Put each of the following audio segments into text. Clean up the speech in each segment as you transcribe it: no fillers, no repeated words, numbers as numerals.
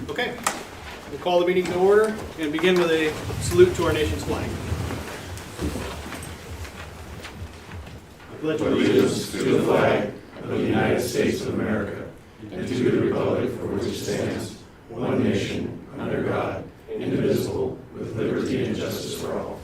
Okay, we'll call the meeting to order and begin with a salute to our nation's flag. I pledge Allegiance to the flag of the United States of America and to the republic for which it stands, one nation, under God, indivisible, with liberty and justice for all.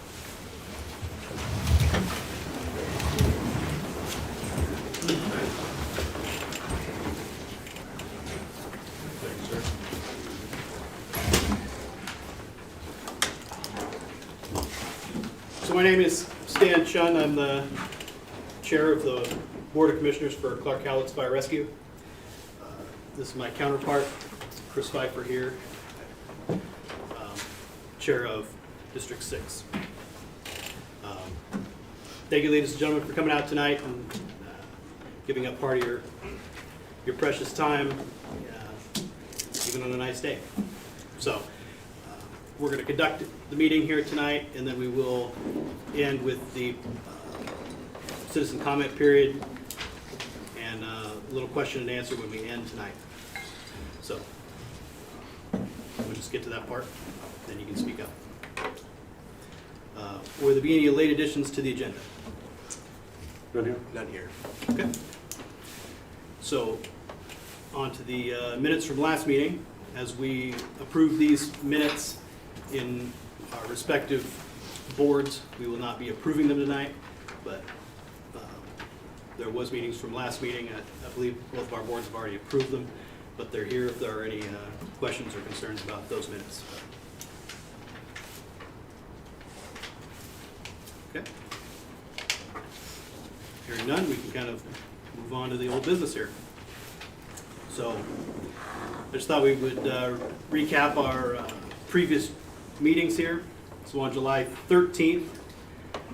So my name is Stan Chun. I'm the chair of the Board of Commissioners for Clark Cowlitz Fire Rescue. This is my counterpart, Chris Pfeiffer here, chair of District 6. Thank you, ladies and gentlemen, for coming out tonight and giving up part of your precious time, even on a nice day. So we're going to conduct the meeting here tonight, and then we will end with the citizen comment period and a little question and answer when we end tonight. So we'll just get to that part, then you can speak up. Will there be any late additions to the agenda? None here. None here. Okay. So on to the minutes from last meeting. As we approve these minutes in our respective boards, we will not be approving them tonight, but there was meetings from last meeting. I believe both of our boards have already approved them, but they're here if there are any questions or concerns about those minutes. Okay. Hearing none, we can kind of move on to the old business here. So I just thought we would recap our previous meetings here. So on July 13th,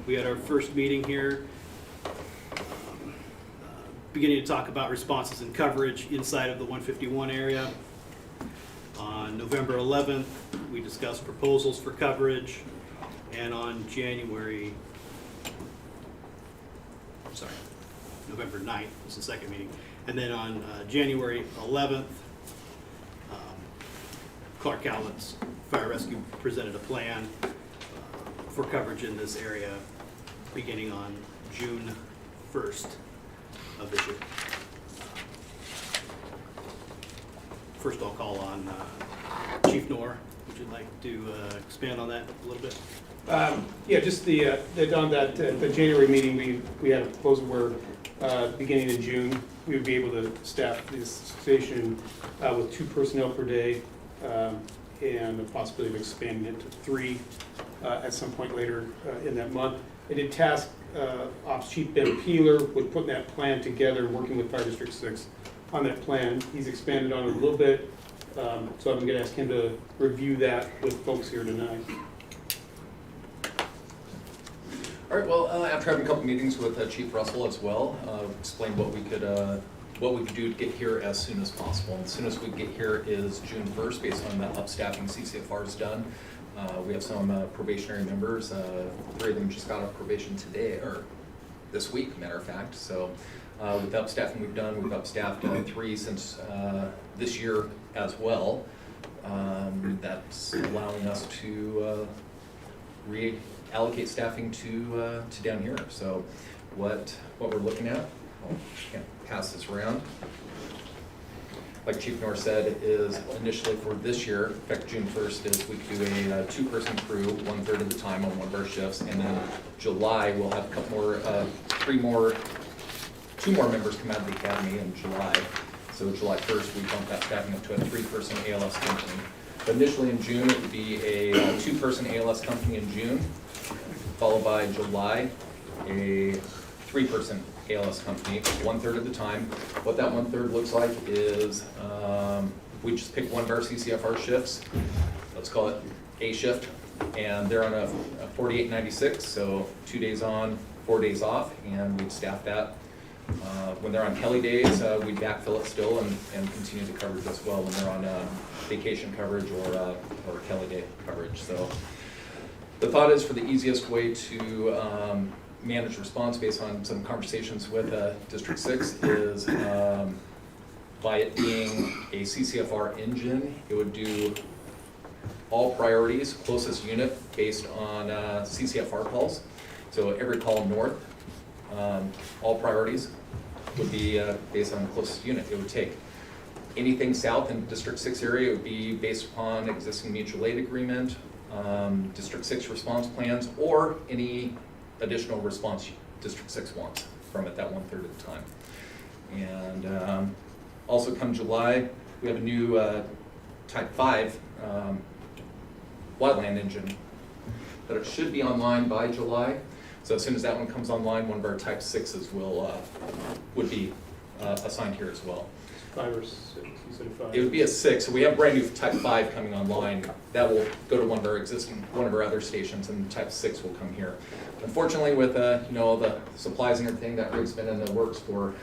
we had our first meeting here, beginning to talk about responses and coverage inside of the 151 area. On November 11th, we discussed proposals for coverage. And on November 9th was the second meeting. And then on January 11th, Clark Cowlitz Fire Rescue presented a plan for coverage in this area beginning on June 1st of this year. First I'll call on Chief Knorr. Would you like to expand on that a little bit? Yeah, just on the January meeting, we had a proposal where beginning in June, we would be able to staff this station with 2 personnel per day and the possibility of expanding it to 3 at some point later in that month. I did task Ops Chief Ben Peeler with putting that plan together, working with Fire District 6 on that plan. He's expanded on it a little bit, so I'm going to ask him to review that with folks here tonight. All right. Well, after having a couple meetings with Chief Russell as well, explained what we could do to get here as soon as possible. And as soon as we get here is June 1st, based on the upstaffing CCFR is done. We have some probationary members. 3 of them just got off probation today, or this week, matter of fact. So with the upstaffing we've done, we've upstaffed 3 since this year as well. That's allowing us to reallocate staffing to down here. So what we're looking at, can't pass this around. Like Chief Knorr said, is initially for this year, effective June 1st, is we could do a 2-person crew, 1/3 of the time on one of our shifts, and then July we'll have a couple more, 2 more members come out of the academy in July. So July 1st, we bump that staffing up to a 3-person ALS company. But initially in June, it would be a 2-person ALS company in June, followed by July, a 3-person ALS company, 1/3 of the time. What that 1/3 looks like is we just pick one of our CCFR shifts. Let's call it A shift, and they're on a 48-96, so 2 days on, 4 days off, and we'd staff that. When they're on Kelly days, we backfill it still and continue the coverage as well when they're on vacation coverage or Kelly day coverage. So the thought is, for the easiest way to manage response based on some conversations with District 6 is By it being a CCFR engine, it would do all priorities, closest unit based on CCFR calls. So every call north, all priorities would be based on the closest unit it would take. Anything south in District 6 area would be based upon existing mutual aid agreement, District 6 response plans, or any additional response District 6 wants from it that 1/3 of the time. And also come July, we have a new Type 5 wildland engine that it should be online by July. So as soon as that one comes online, one of our Type 6s would be assigned here as well. 5 or 6, you said 5. It would be a 6, so we have brand new Type 5 coming online. That will go to one of our other stations, and Type 6 will come here. Unfortunately, with all the supplies and everything, that rig's been in the works for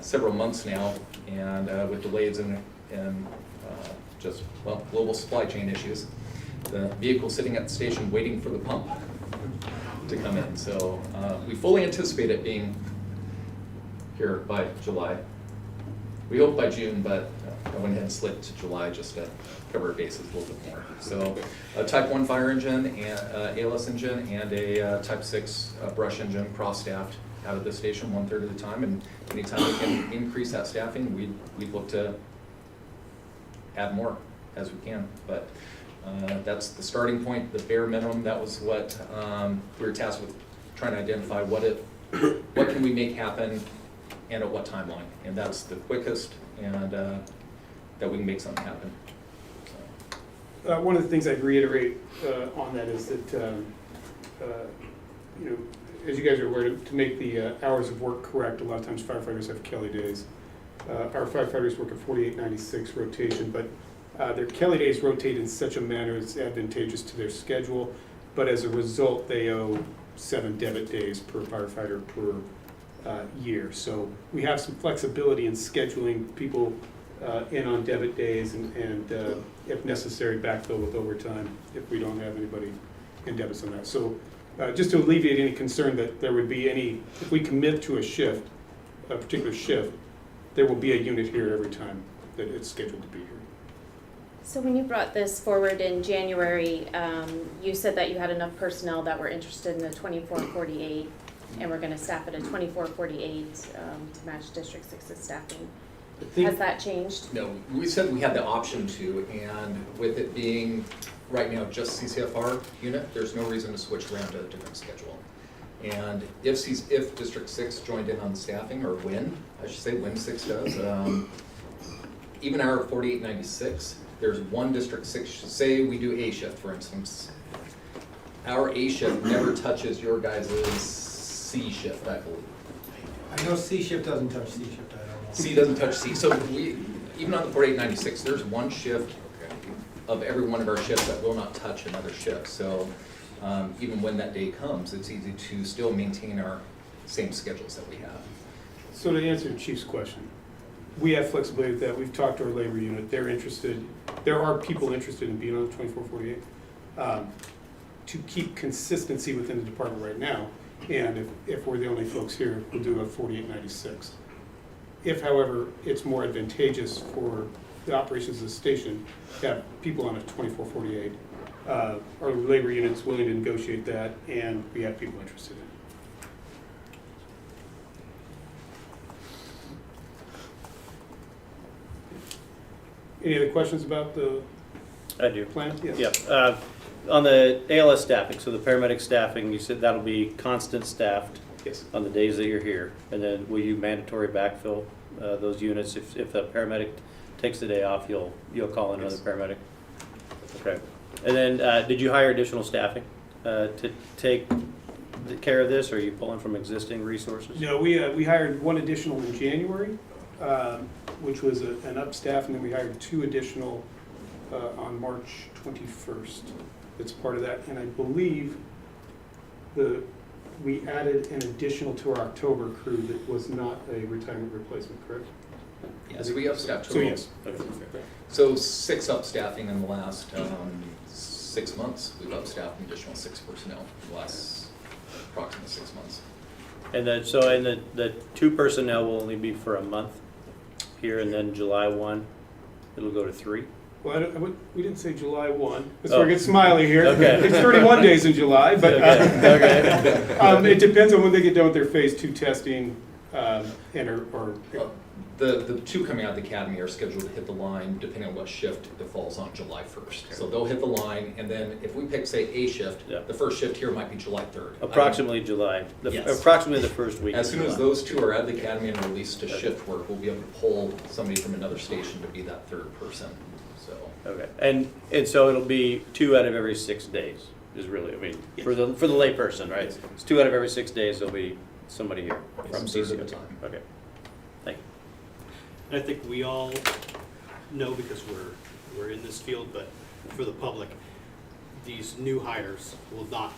several months now, and with delays and just global supply chain issues, the vehicle's sitting at the station waiting for the pump to come in. So we fully anticipate it being here by July. We hope by June, but I went ahead and slid to July just to cover our bases a little bit more. So a Type 1 fire engine, and ALS engine, and a Type 6 brush engine, cross-staffed out of the station 1/3 of the time. And anytime we can increase that staffing, we'd look to add more as we can. But that's the starting point, the bare minimum. That was what we were tasked with, trying to identify what can we make happen and at what timeline. And that's the quickest, and that we can make something happen. So. One of the things I'd reiterate on that is that, as you guys are aware, to make the hours of work correct, a lot of times firefighters have Kelly days. Our firefighters work a 48-96 rotation, but their Kelly days rotate in such a manner it's advantageous to their schedule, but as a result, they owe 7 debit days per firefighter per year. So we have some flexibility in scheduling people in on debit days and if necessary, backfill with overtime if we don't have anybody in debits on that. So just to alleviate any concern that there would be any, if we commit to a shift, a particular shift, there will be a unit here every time that it's scheduled to be here. So when you brought this forward in January, you said that you had enough personnel that were interested in the 24-48, and we're going to staff at a 24-48 to match District 6's staffing. Has that changed? No, we said we had the option to, and with it being right now just CCFR unit, there's no reason to switch around to a different schedule. And if District 6 joined in on the staffing, or when 6 does, even our 48-96, there's one District 6, say we do A shift, for instance. Our A shift never touches your guys' C shift, I believe. I know C shift doesn't touch C shift, I don't know. C doesn't touch C, so even on the 48-96, there's one shift of every one of our shifts that will not touch another shift. So even when that day comes, it's easy to still maintain our same schedules that we have. So to answer the Chief's question, we have flexibility with that. We've talked to our labor unit. They're interested. There are people interested in being on the 24-48. To keep consistency within the department right now, and if we're the only folks here, we'll do a 48-96. If, however, it's more advantageous for the operations of the station to have people on a 24-48, our labor unit's willing to negotiate that, and we have people interested in it. Any other questions about the I do. plan? Yes. Yeah. On the ALS staffing, so the paramedic staffing, you said that'll be constant staffed Yes. on the days that you're here. And then will you mandatory backfill those units? If the paramedic takes the day off, you'll call in another Yes. paramedic? Okay. And then did you hire additional staffing to take care of this, or are you pulling from existing resources? No, we hired one additional in January, which was an up-staff, and then we hired 2 additional on March 21st. It's part of that, and I believe we added an additional to our October crew that was not a retirement replacement, correct? Yes, we upstaffed So total. yes. So 6 upstaffing in the last 6 months. We've upstaffed an additional 6 personnel in the last approximately 6 months. And then the 2 personnel will only be for a month? here, and then July 1, it'll go to 3? Well, we didn't say July 1. That's where Oh. it gets smiley here. Okay. It's 31 days in July, but Okay. it depends on when they get done with their phase 2 testing, or The two coming out of the academy are scheduled to hit the line depending on what shift it falls on July 1st. So they'll hit the line, and then if we pick, say, a shift, Yeah. the first shift here might be July 3rd. Approximately July, Yes. approximately the first week of As soon as July. those two are out of the academy and released to shift work, we'll be able to pull somebody from another station to be that third person, so. Okay, and so it'll be 2 out of every 6 days, is really, I mean, for the layperson, right? It's 2 out of every 6 days, there'll be somebody here from Yes, a third CCFD. of the time. Okay, thank you. And I think we all know, because we're in this field, but for the public, these new hires will not,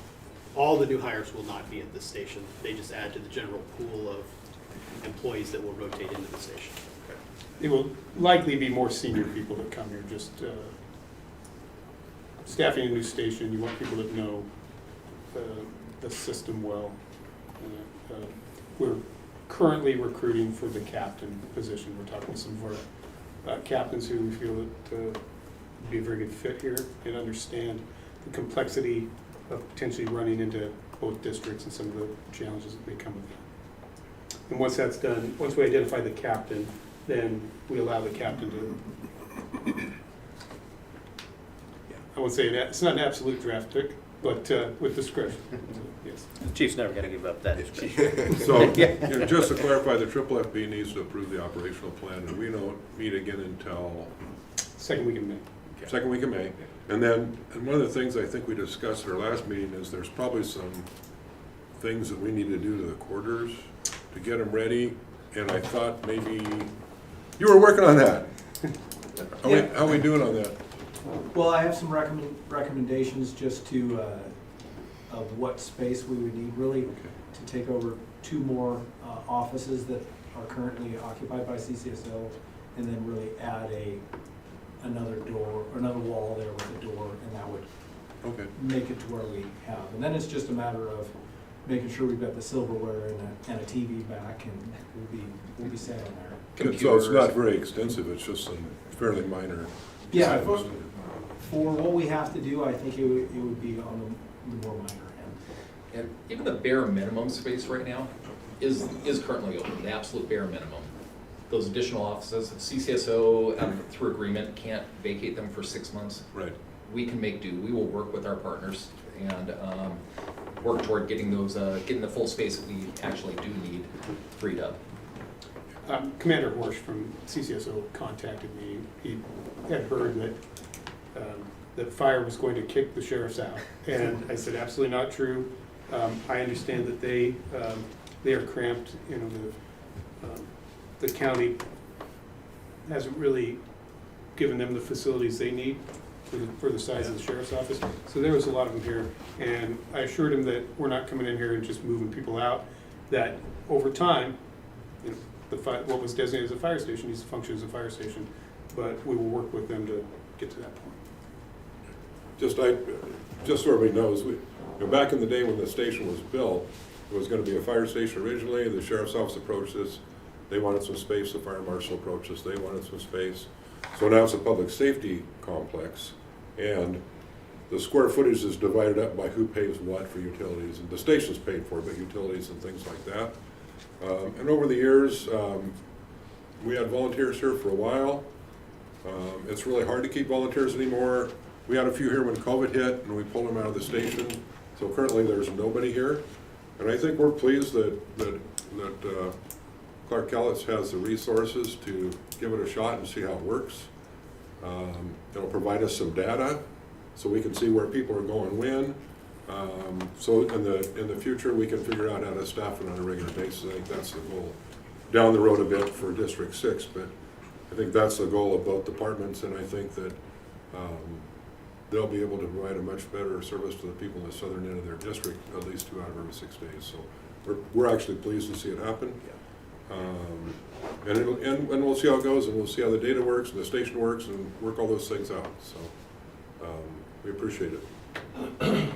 all the new hires will not be at this station. They just add to the general pool of employees that will rotate into the station. it will likely be more senior people that come here, just staffing a new station. You want people that know the system well. We're currently recruiting for the captain position. We're talking to some of our captains who we feel that would be a very good fit here and understand the complexity of potentially running into both districts and some of the challenges that may come with that. And once that's done, once we identify the captain, then we allow the captain to, I won't say it's not an absolute draft pick, but with discretion. Yes. The chief's never gonna give up that. So, just to clarify, the FFB needs to approve the operational plan, and we don't meet again until Second week in May. second week of May. And then, and one of the things I think we discussed at our last meeting is there's probably some things that we need to do to the quarters to get them ready, and I thought maybe, you were working on that. How are we doing on that? Well, I have some recommendations just to, of what space we would need, really, to take over 2 more offices that are currently occupied by CCSO, and then really add another door, or another wall there with a door, and that would Okay. make it to where we have. And then it's just a matter of making sure we've got the silverware and a TV back, and we'll be set on there. So it's not very extensive, it's just some fairly minor. Yeah, items. for what we have to do, I think it would be on the more minor end. And even the bare minimum space right now is currently open, the absolute bare minimum. Those additional offices, CCSO, through agreement, can't vacate them for 6 months. Right. We can make do. We will work with our partners and work toward getting those, getting the full space that we actually do need freed up. Commander Horsch from CCSO contacted me. He had heard that that fire was going to kick the sheriffs out, and I said absolutely not true. I understand that they are cramped. You know, the county hasn't really given them the facilities they need for the size of the sheriff's office. So there was a lot of them here, and I assured him that we're not coming in here and just moving people out. That over time, you know, what was designated as a fire station needs to function as a fire station, but we will work with them to get to that point. Just so everybody knows, back in the day when the station was built, it was gonna be a fire station originally. The sheriff's office approached us. They wanted some space. The fire marshal approached us. They wanted some space. So now it's a public safety complex, and the square footage is divided up by who pays what for utilities. And the station's paid for, but utilities and things like that. And over the years, we had volunteers here for a while. It's really hard to keep volunteers anymore. We had a few here when COVID hit, and we pulled them out of the station. So currently, there's nobody here. And I think we're pleased that Clark Kellis has the resources to give it a shot and see how it works. It'll provide us some data, so we can see where people are going when. So in the future, we can figure out how to staff it on a regular basis. I think that's the goal. Down the road a bit for District 6, but I think that's the goal of both departments, and I think that they'll be able to provide a much better service to the people in the southern end of their district, at least 2 out of every 6 days. So we're actually pleased to see it happen. And we'll see how it goes, and we'll see how the data works and the station works, and work all those things out. So we appreciate it. Okay.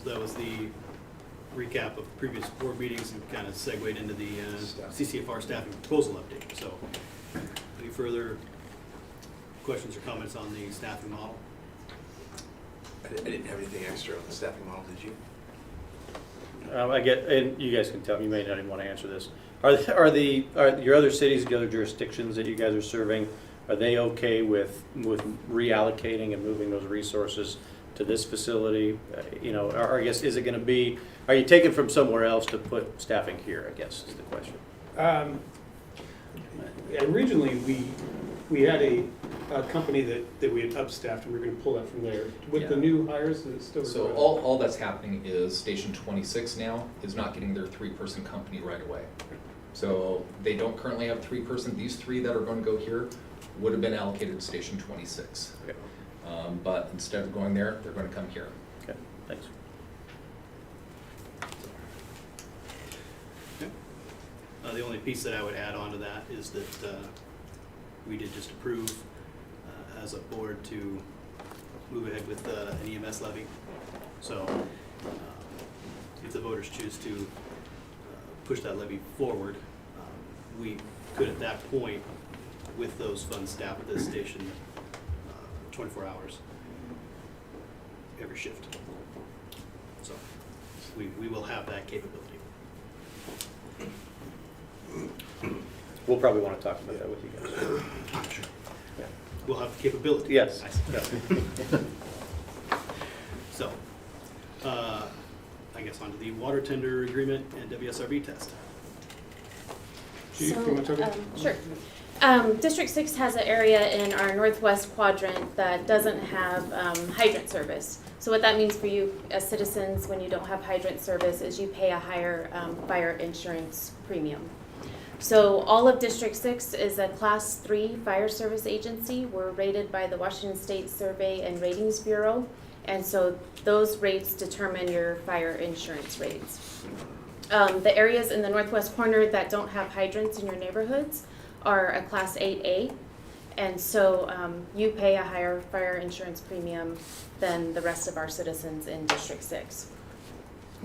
So that was the recap of previous board meetings and kind of segued into the CCFR staffing proposal update. So, any further questions or comments on the staffing model? I didn't have anything extra on the staffing model, did you? I get, and you guys can tell me, you may not even want to answer this. Are your other cities, the other jurisdictions that you guys are serving, are they okay with reallocating and moving those resources to this facility? Or I guess, is it going to be, are you taking from somewhere else to put staffing here, I guess is the question. Originally, we had a company that we had upstaffed, and we were gonna pull that from there. With the Yeah. new hires, is it still? So all that's happening is Station 26 now is not getting their 3-person company right away. So they don't currently have 3-person. These 3 that are going to go here would have been allocated to Station 26. Okay. But instead of going there, they're going to come here. Okay, thanks. The only piece that I would add on to that is that we did just approve as a board to move ahead with an EMS levy. So if the voters choose to push that levy forward, we could at that point, with those funds, staff at this station 24 hours every shift. So we will have that capability. We'll probably want to talk about that with you guys. Sure. Yeah. We'll have the capability. Yes. I see. Yeah. So, I guess onto the water tender agreement and WSRB test. Chief, you wanna talk about Sure. District 6 has an area in our northwest quadrant that doesn't have hydrant service. So what that means for you as citizens when you don't have hydrant service is you pay a higher fire insurance premium. So all of District 6 is a Class 3 fire service agency. We're rated by the Washington State Survey and Ratings Bureau. And so those rates determine your fire insurance rates. The areas in the northwest corner that don't have hydrants in your neighborhoods are a Class 8A. And so you pay a higher fire insurance premium than the rest of our citizens in District 6.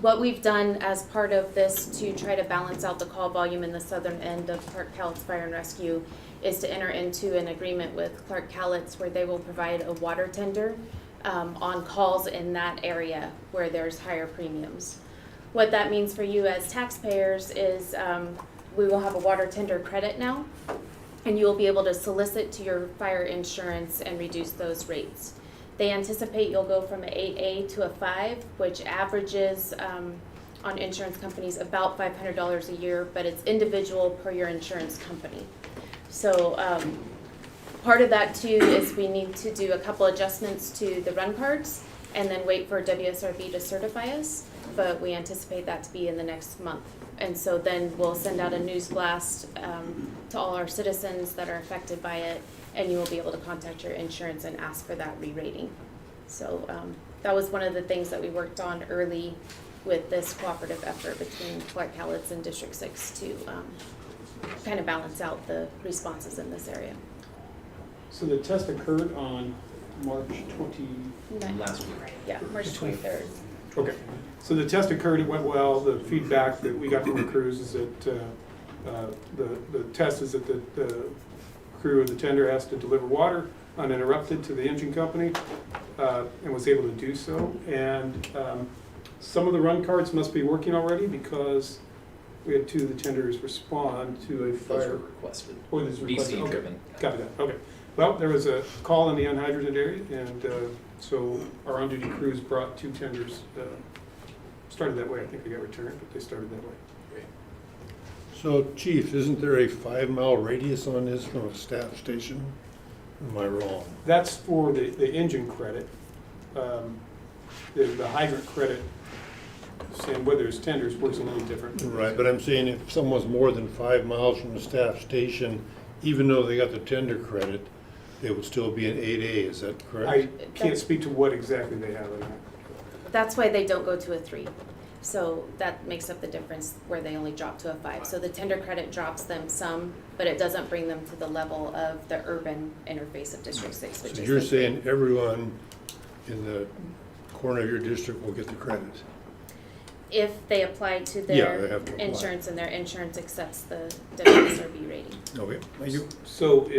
What we've done as part of this to try to balance out the call volume in the southern end of Clark Cowlitz Fire and Rescue is to enter into an agreement with Clark Cowlitz where they will provide a water tender on calls in that area where there's higher premiums. What that means for you as taxpayers is we will have a water tender credit now, and you will be able to solicit to your fire insurance and reduce those rates. They anticipate you'll go from an 8A to a 5, which averages on insurance companies about $500 a year, but it's individual per your insurance company. So part of that too is we need to do a couple adjustments to the run cards and then wait for WSRB to certify us, but we anticipate that to be in the next month. And so then we'll send out a news blast to all our citizens that are affected by it, and you will be able to contact your insurance and ask for that re-rating. So that was one of the things that we worked on early with this cooperative effort between Clark Cowlitz and District 6 to kind of balance out the responses in this area. So the test occurred on March 20. Last week. Yeah, March 23rd. Okay, so the test occurred, it went well. The feedback that we got from the crews is that the test is that the crew of the tender has to deliver water uninterrupted to the engine company and was able to do so. And some of the run cards must be working already because we had 2 of the tenders respond to a Those fire. were requested. Oh, this is requested. DC Okay. driven. Copy that, okay. Well, there was a call in the unhydrated area, and so our on-duty crews brought 2 tenders, started that way. I think they got returned, but they started that way. So, Chief, isn't there a 5-mile radius on this from a staff station? Am I wrong? That's for the engine credit. The hydrant credit, and whether it's tenders, works a little different. Right, but I'm saying if someone's more than 5 miles from the staff station, even though they got the tender credit, it would still be an 8A, is that correct? I can't speak to what exactly they have in that. That's why they don't go to a 3. So that makes up the difference where they only drop to a 5. So the tender credit drops them some, but it doesn't bring them to the level of the urban interface of District 6, which So is you're the 3. saying everyone in the corner of your district will get the credit? if they apply to Yeah, their they have to apply. insurance and their insurance accepts the WSRB rating. Okay, thank you. So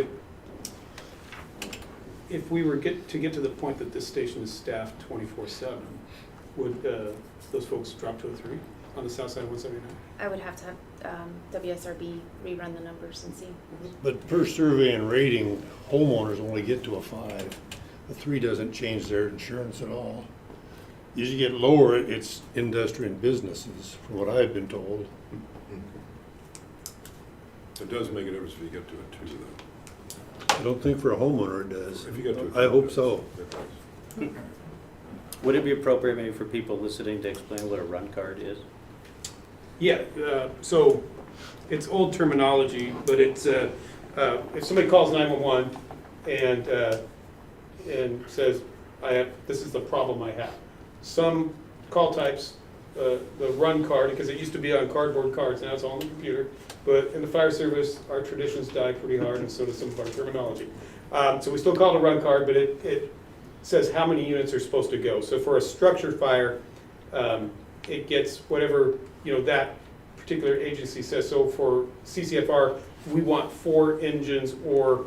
if we were to get to the point that this station is staffed 24/7, would those folks drop to a 3 on the south side of 179? I would have to have WSRB rerun the numbers and see. But per survey and rating, homeowners only get to a 5. A 3 doesn't change their insurance at all. As you get lower, it's industry and businesses, from what I've been told. It does make a difference if you get to a 2, though. I don't think for a homeowner it does. If you get to a 2, I hope it so. does. Would it be appropriate maybe for people listening to explain what a run card is? Yeah, so it's old terminology, but it's, if somebody calls 911 and says, this is the problem I have. Some call types, the run card, because it used to be on cardboard cards, now it's all on the computer. But in the fire service, our traditions die pretty hard, and so does some of our terminology. So we still call it a run card, but it says how many units are supposed to go. So for a structure fire, it gets whatever, that particular agency says. So for CCFR, we want 4 engines or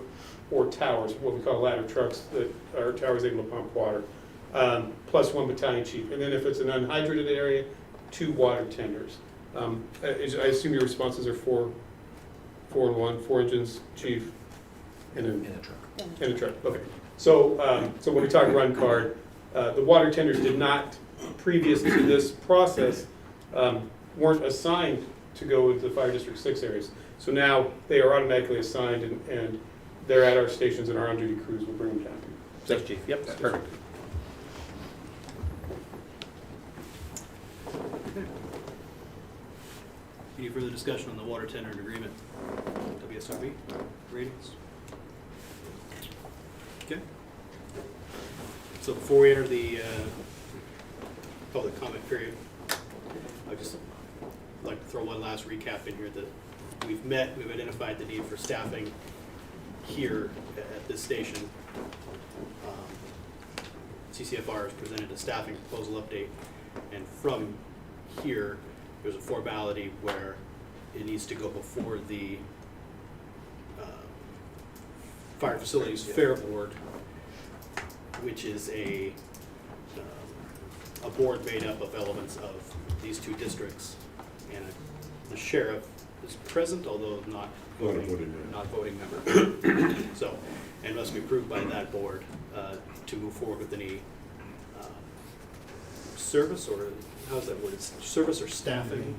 towers, what we call ladder trucks, that our towers able to pump water, plus 1 battalion chief. And then if it's an unhydrated area, 2 water tenders. I assume your responses are 4 and 1, 4 engines, chief, and In a truck. a truck. Okay. So, so when we talk run card, the water tenders did not, previous to this process, weren't assigned to go into the Fire District 6 areas. So now they are automatically assigned, and they're at our stations, and our on-duty crews will bring them down. Thanks, Chief. Yep, perfect. Any further discussion on the water tender and agreement? WSRB ratings? Okay. So before we enter the public comment period, I'd just like to throw one last recap in here that we've identified the need for staffing here at this station. CCFR has presented a staffing proposal update, and from here, there's a formality where it needs to go before the Fire Facilities Fair Board, which is a board made up of elements of these 2 districts, and the sheriff is present, although not voting member. So, and must be approved by that board to move forward with any service, or how's that worded? Service or staffing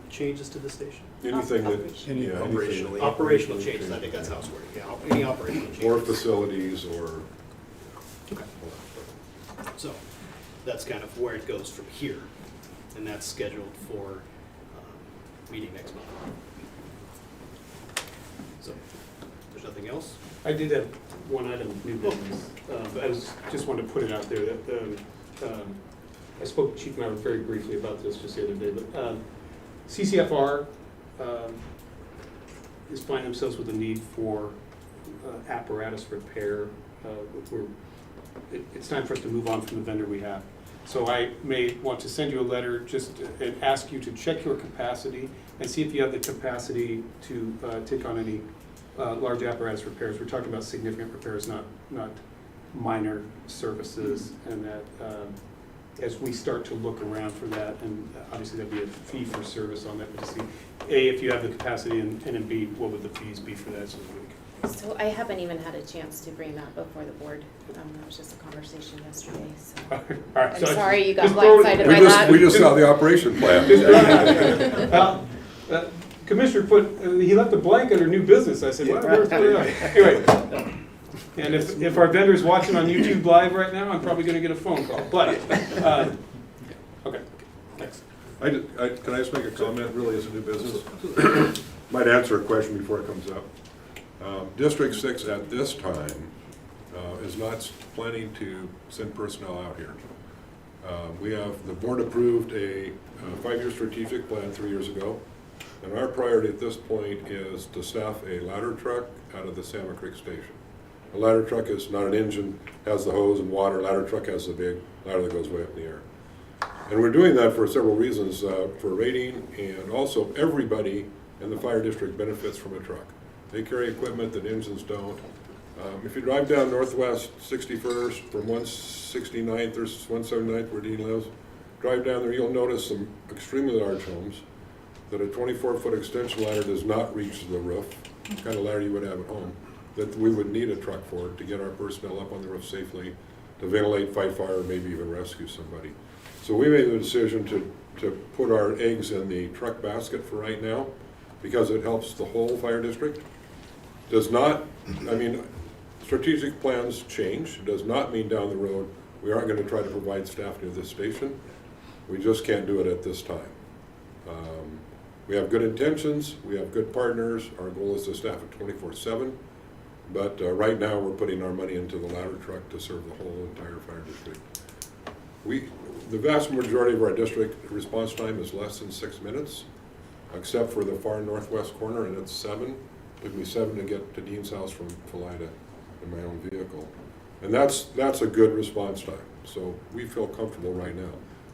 changes to the station? Anything that, Operational, operational changes, I think that's how it's worded, yeah, any operational changes. or facilities, or. Okay. So, that's kind of where it goes from here, and that's scheduled for meeting next month. So, there's nothing else? I did have one item of new business. Just wanted to put it out there that I spoke to Chief Maurer very briefly about this just the other day, but CCFR is finding themselves with a need for apparatus repair. It's time for us to move on from the vendor we have. So I may want to send you a letter and ask you to check your capacity and see if you have the capacity to take on any large apparatus repairs. We're talking about significant repairs, not minor services, and that as we start to look around for that, and obviously there'd be a fee for service on that, but to see, A, if you have the capacity, and then B, what would the fees be for that? So I haven't even had a chance to bring that before the board. That was just a conversation yesterday, so. All right, I'm sorry you got just throw it- blindsided by that. We just saw the operation plan. Commissioner he left a blank under new business. I said, well, where's that? Anyway, and if our vendor's watching on YouTube Live right now, I'm probably going to get a phone call. But, okay, thanks. Can I just make a comment, really, as a new business? Might answer a question before it comes up. District 6 at this time is not planning to send personnel out here. The board approved a 5-year strategic plan 3 years ago. And our priority at this point is to staff a ladder truck out of the Salmon Creek station. A ladder truck is not an engine, has the hose and water. Ladder truck has the big ladder that goes way up in the air. And we're doing that for several reasons, for rating, and also everybody in the fire district benefits from a truck. They carry equipment that engines don't. If you drive down Northwest 61st from 169th or 179th where Dean lives, drive down there, you'll notice some extremely large homes that a 24-foot extension ladder does not reach the roof, the kind of ladder you would have at home, that we would need a truck for to get our personnel up on the roof safely, to ventilate, fight fire, maybe even rescue somebody. So we made the decision to put our eggs in the truck basket for right now, because it helps the whole fire district. Does not, I mean, strategic plans change. It does not mean down the road we aren't going to try to provide staff near this station. We just can't do it at this time. We have good intentions, we have good partners. Our goal is to staff it 24/7, but right now we're putting our money into the ladder truck to serve the whole entire fire district. The vast majority of our district response time is less than 6 minutes, except for the far northwest corner, and it's 7. It took me 7 to get to Dean's house from Philida in my own vehicle. And that's a good response time. So we feel comfortable right now.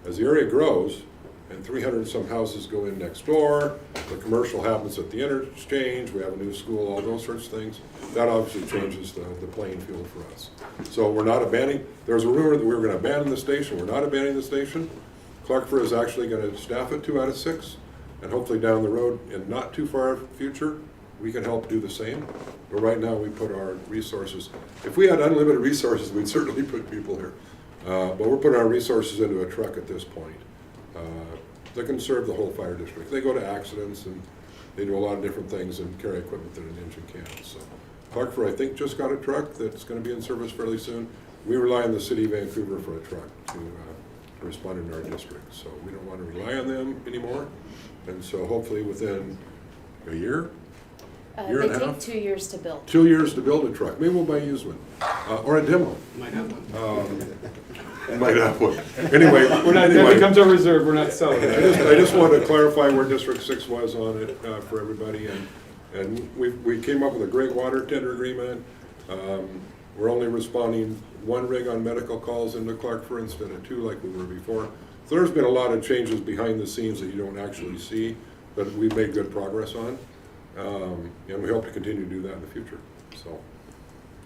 As the area grows, and 300 and some houses go in next door, the commercial happens at the interchange, we have a new school, all those sorts of things, that obviously changes the playing field for us. So we're not abandoning, there was a rumor that we were going to abandon the station. We're not abandoning the station. Clarkford is actually going to staff it 2 out of 6, and hopefully down the road, in not too far future, we can help do the same. But right now we put our resources, if we had unlimited resources, we'd certainly put people here. But we're putting our resources into a truck at this point. That can serve the whole fire district. They go to accidents and they do a lot of different things and carry equipment that an engine can't. So Clarkford, I think, just got a truck that's going to be in service fairly soon. We rely on the city of Vancouver for a truck to respond in our district. So we don't want to rely on them anymore. And so hopefully within a year, year They and a take half, 2 years to build. 2 years to build a truck. Maybe we'll buy a used one or a demo. Might have one. Might have one. Anyway, That becomes our reserve, we're not selling it. I just wanted to clarify where District 6 was on it for everybody, and we came up with a great water tender agreement. We're only responding 1 rig on medical calls into Clarkford instead of 2 like we were before. So there's been a lot of changes behind the scenes that you don't actually see, but we've made good progress on, and we hope to continue to do that in the future. So,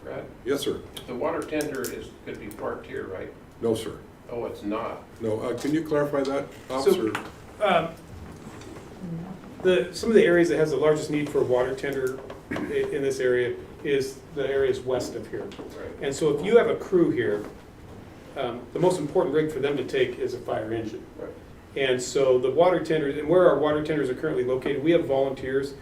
Brad, yes, sir. the water tender is, could be parked here, right? No, sir. Oh, it's not. No. Can you clarify that, officer? Some of the areas that has the largest need for a water tender in this area is the areas west of here. Right. And so if you have a crew here, the most important rig for them to take is a fire engine. Right. And so the water tenders, and where our water tenders are currently located, we have volunteers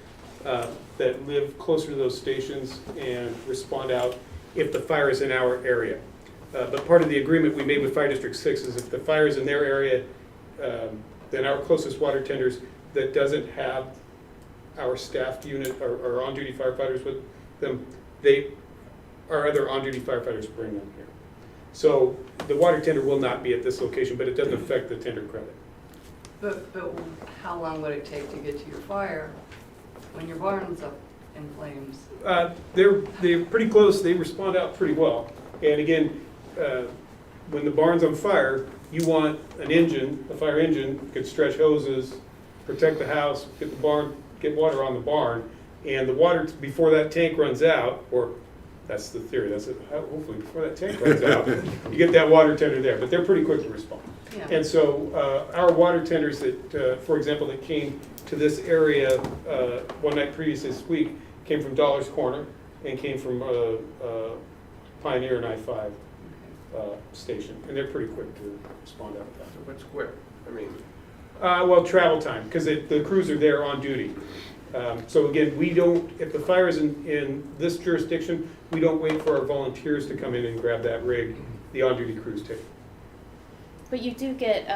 that live closer to those stations and respond out if the fire is in our area. But part of the agreement we made with Fire District 6 is if the fire is in their area, then our closest water tenders that doesn't have our staffed unit or on-duty firefighters with them, our other on-duty firefighters bring them here. So the water tender will not be at this location, but it doesn't affect the tender credit. But how long would it take to get to your fire when your barn's up in flames? They're pretty close, they respond out pretty well. And again, when the barn's on fire, you want an engine, a fire engine, could stretch hoses, protect the house, get water on the barn, and the water, before that tank runs out, or that's the theory, that's it, hopefully before that tank runs out, you get that water tender there, but they're pretty quick to respond. Yeah. And so our water tenders that, for example, that came to this area one night previous this week, came from Dollar's Corner and came from Pioneer and I-5 station, and they're pretty quick to respond out of that. So what's quick? I mean, Well, travel time, because the crews are there on duty. So again, we don't, if the fire is in this jurisdiction, we don't wait for our volunteers to come in and grab that rig. The on-duty crews take. But you do get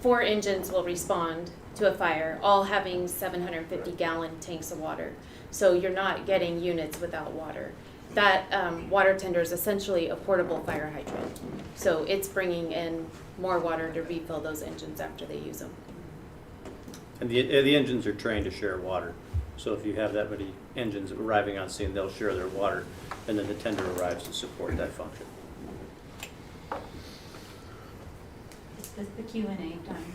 4 engines will respond to a fire, all having 750-gallon tanks of water. So you're not getting units without water. That water tender is essentially a portable fire hydrant. So it's bringing in more water to refill those engines after they use them. And the engines are trained to share water. So if you have that many engines arriving on scene, they'll share their water, and then the tender arrives to support that function. the Q&A time.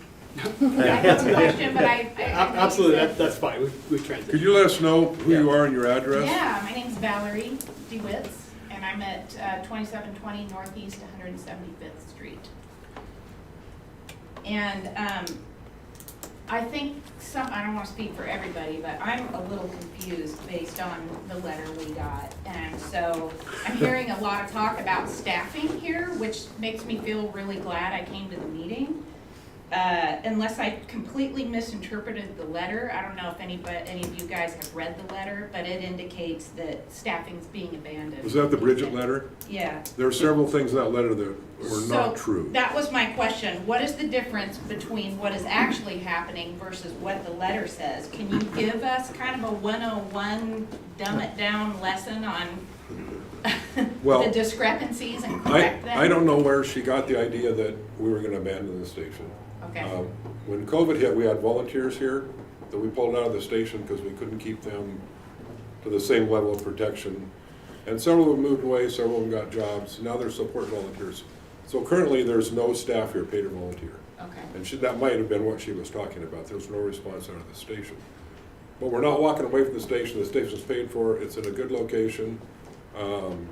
Yeah, I have a question, but I Absolutely, that's fine, we transition. Could you let us know who you are and your address? Yeah, my name's Valerie DeWitz, and I'm at 2720 Northeast 175th Street. And I think I don't want to speak for everybody, but I'm a little confused based on the letter we got. And so I'm hearing a lot of talk about staffing here, which makes me feel really glad I came to the meeting. Unless I completely misinterpreted the letter. I don't know if any of you guys have read the letter, but it indicates that staffing's being abandoned. Was that the Bridget letter? Yeah. There are several things in that letter that were not true. That was my question. What is the difference between what is actually happening versus what the letter says? Can you give us kind of a 101 dumb it down lesson on Well, the discrepancies and correct them? I don't know where she got the idea that we were going to abandon the station. Okay. When COVID hit, we had volunteers here that we pulled out of the station because we couldn't keep them to the same level of protection. And several of them moved away, several of them got jobs. Now they're support volunteers. So currently there's no staff here paid or volunteer. Okay. And that might have been what she was talking about. There's no response out of the station. But we're not walking away from the station. The station's paid for. It's in a good location. And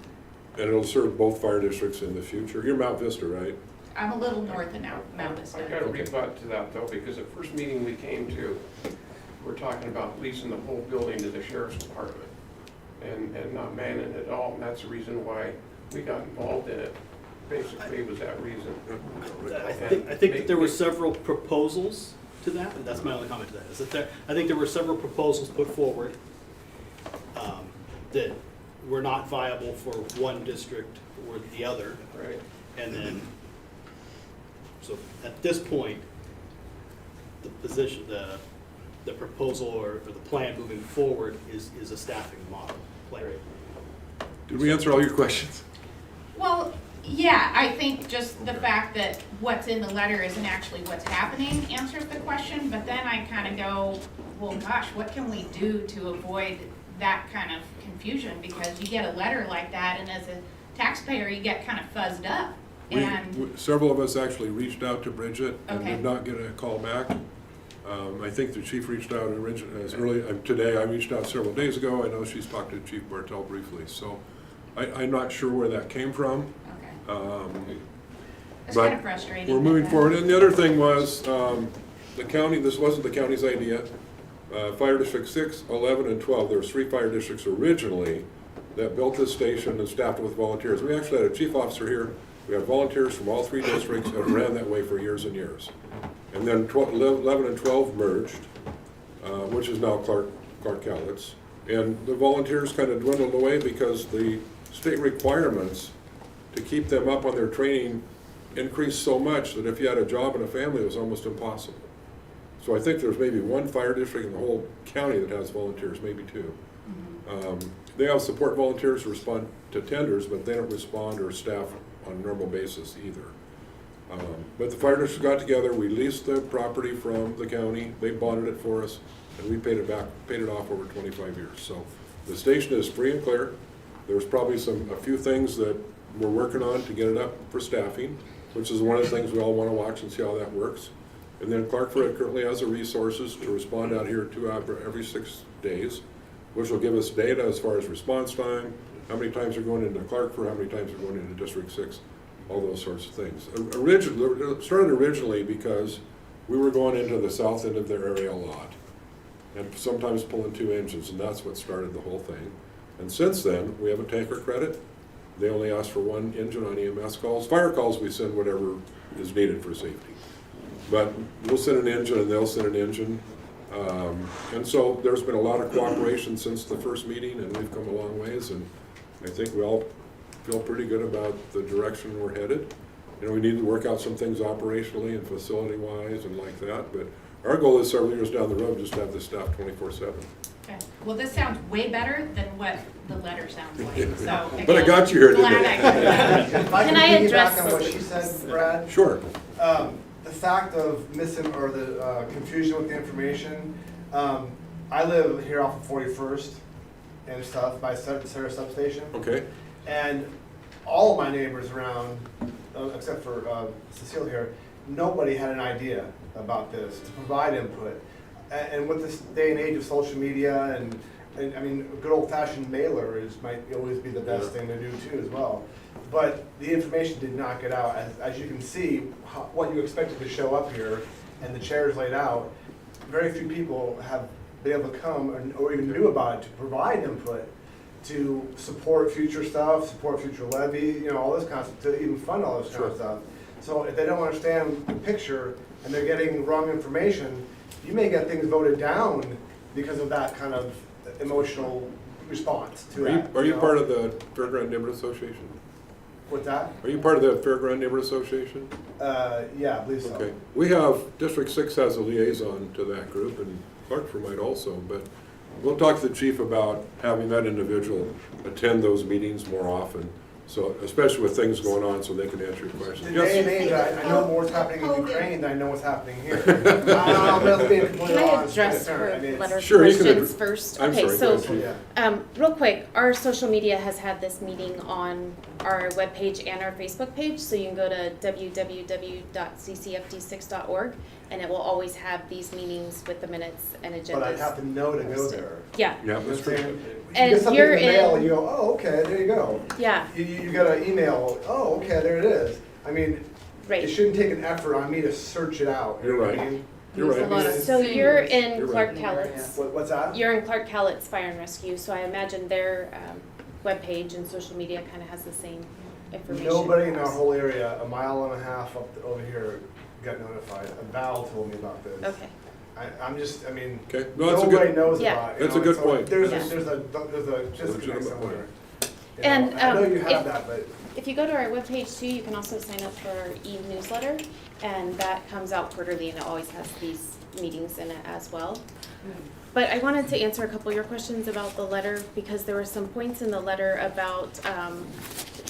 it'll serve both fire districts in the future. You're Mount Vista, right? I'm a little north of Mount Vista. I got to rebut to that though, because the first meeting we came to, we're talking about leasing the whole building to the sheriff's department and not manning it at all, and that's the reason why we got involved in it. Basically, was that reason. I think that there were several proposals to that, and that's my only comment to that, is that I think there were several proposals put forward that were not viable for one district or the other. Right. And then, so at this point, the position, the proposal or the plan moving forward is a staffing model plan. Did we answer all your questions? Well, yeah, I think just the fact that what's in the letter isn't actually what's happening answers the question, but then I kind of go, well, gosh, what can we do to avoid that kind of confusion? Because you get a letter like that, and as a taxpayer, you get kind of fuzzed up. Several of us actually reached out to Bridget and Okay. did not get a call back. I think the chief reached out as early today. I reached out several days ago. I know she's talked to Chief Bartel briefly, so I'm not sure where that came from. Okay. It's But kind of frustrating. we're moving forward. And the other thing was, the county, this wasn't the county's idea. Fire District 6, 11, and 12, there was 3 fire districts originally that built this station and staffed it with volunteers. We actually had a chief officer here. We had volunteers from all 3 districts and ran that way for years and years. And then 11 and 12 merged, which is now Clark Cowlitz. And the volunteers kind of dwindled away because the state requirements to keep them up on their training increased so much that if you had a job and a family, it was almost impossible. So I think there's maybe 1 fire district in the whole county that has volunteers, maybe 2. They have support volunteers who respond to tenders, but they don't respond or staff on a normal basis either. But the fire district got together, we leased the property from the county, they bonded it for us, and we paid it off over 25 years. So the station is free and clear. There's probably a few things that we're working on to get it up for staffing, which is one of the things we all want to watch and see how that works. And then Clarkford currently has the resources to respond out here every 6 days, which will give us data as far as response time, how many times they're going into Clarkford, how many times they're going into District 6, all those sorts of things. It started originally because we were going into the south end of their area a lot, and sometimes pulling 2 engines, and that's what started the whole thing. And since then, we have a tanker credit. They only ask for 1 engine on EMS calls. Fire calls, we send whatever is needed for safety. But we'll send an engine and they'll send an engine. And so there's been a lot of cooperation since the first meeting, and we've come a long ways, and I think we all feel pretty good about the direction we're headed. You know, we need to work out some things operationally and facility-wise and like that, but our goal is several years down the road just to have this staff 24/7. Okay. Well, this sounds way better than what the letter sounds like, so. But I got you here, didn't Glad I? If I Can can I piggyback address on what this? she said, Brad, Sure. the fact of the confusion with the information, I live here off of 41st and stuff by Sarah substation, Okay. and all of my neighbors around, except for Cecile here, nobody had an idea about this to provide input. And with this day and age of social media and I mean, a good old fashioned mailer might always be the best thing to do too as well. But the information did not get out. As you can see, what you expected to show up here and the chairs laid out, very few people have been able to come or even knew about it to provide input to support future stuff, support future levy, you know, all this kind of stuff, to even fund all this kind of stuff. So if they don't understand the picture and they're getting wrong information, you may get things voted down because of that kind of emotional response to that. Are you part of the Fairground Neighborhood Association? What's that? Are you part of the Fairground Neighborhood Association? Yeah, I believe so. Okay. We have, District 6 has a liaison to that group, and Clarkford might also, but we'll talk to the chief about having that individual attend those meetings more often, so, especially with things going on, so they can answer your questions. The day and age, I know more what's happening in Ukraine than I know what's happening here. I'm just being completely Can I honest. address her I mean, letter of Sure, you can questions address- first? I'm Okay, sorry, so, go ahead, Chief. real quick, our social media has had this meeting on our webpage and our Facebook page, so you can go to www.ccfd6.org, and it will always have these meetings with the minutes and agendas. But I'd have to know to go posted. there. Yeah, Yeah, that's true. You And get something you're in the mail in- and you go, oh, okay, there you go. yeah, You got an email, oh, okay, there it is. I mean, it right. shouldn't take an effort on me to search it out. You're know what right. I mean? You're There's a right. lot of So you're in You're Clark right. Cowlitz. What's that? You're in Clark Cowlitz Fire and Rescue, so I imagine their webpage and social media kind of has the same information. Nobody in our whole area, a mile and a half over here, got notified. Val told me about this. Okay, I'm just, I mean, Okay, no, that's a nobody good, knows Yeah. about it. That's a good point. There's Yeah. a disconnect Legitimate somewhere. point. You know, And, I know you if- have that, but if you go to our webpage too, you can also sign up for our e-newsletter, and that comes out quarterly, and it always has these meetings in it as well. But I wanted to answer a couple of your questions about the letter, because there were some points in the letter about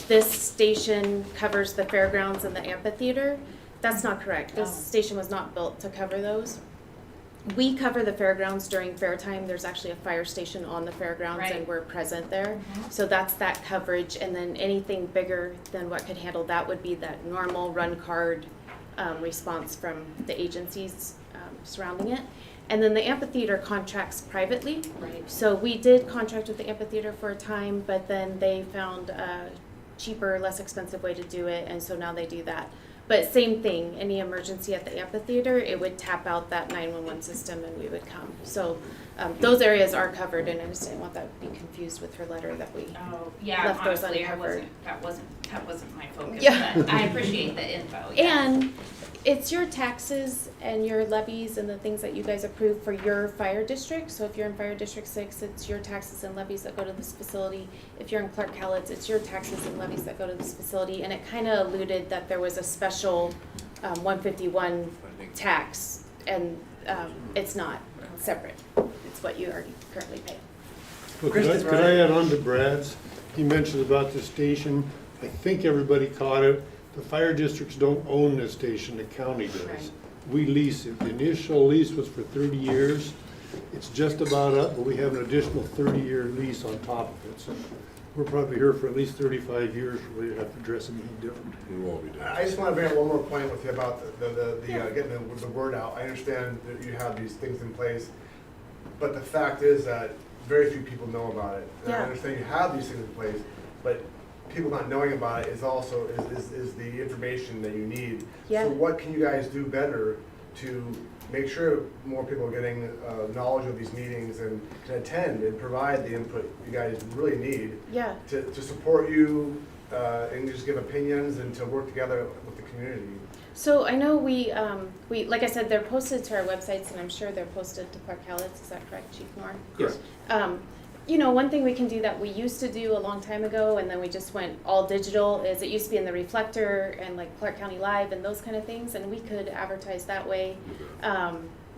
this station covers the fairgrounds and the amphitheater. That's not correct. This station was not built to cover those. We cover the fairgrounds during fair time. There's actually a fire station on the fairgrounds, Right. and we're present there. So that's that coverage, and then anything bigger than what could handle that would be that normal run card response from the agencies surrounding it. And then the amphitheater contracts privately. Right. So we did contract with the amphitheater for a time, but then they found a cheaper, less expensive way to do it, and so now they do that. But same thing, any emergency at the amphitheater, it would tap out that 911 system and we would come. So those areas are covered, and I just didn't want that to be confused with her letter that we, Oh, yeah, Left those honestly, uncovered. that wasn't my focus, Yeah. but I appreciate the info, yeah. and it's your taxes and your levies and the things that you guys approve for your fire district. So if you're in Fire District 6, it's your taxes and levies that go to this facility. If you're in Clark Cowlitz, it's your taxes and levies that go to this facility. And it kind of alluded that there was a special 151 tax, and it's not separate. It's what you already currently pay. Well, Kristen's could I right. add on to Brad's? He mentioned about the station. I think everybody caught it. The fire districts don't own this station, the county does. Right. We lease it. The initial lease was for 30 years. It's just about up, but we have an additional 30-year lease on top of it. So we're probably here for at least 35 years before we have to address anything different. We won't be doing I just want to bring up one more point with you about getting the word out. I understand that you have these things in place, but the fact is that very few people know about it. And I Yeah. understand you have these things in place, but people not knowing about it is also is the information that you need. Yeah. So what can you guys do better to make sure more people are getting knowledge of these meetings and can attend and provide the input you guys really need Yeah. to support you and just give opinions and to work together with the community? So I know we, like I said, they're posted to our websites, and I'm sure they're posted to Clark Cowlitz. Is that correct, Chief Moore? Yes. You know, one thing we can do that we used to do a long time ago, and then we just went all digital, is it used to be in the Reflector and like Clark County Live and those kind of things, and we could advertise that way.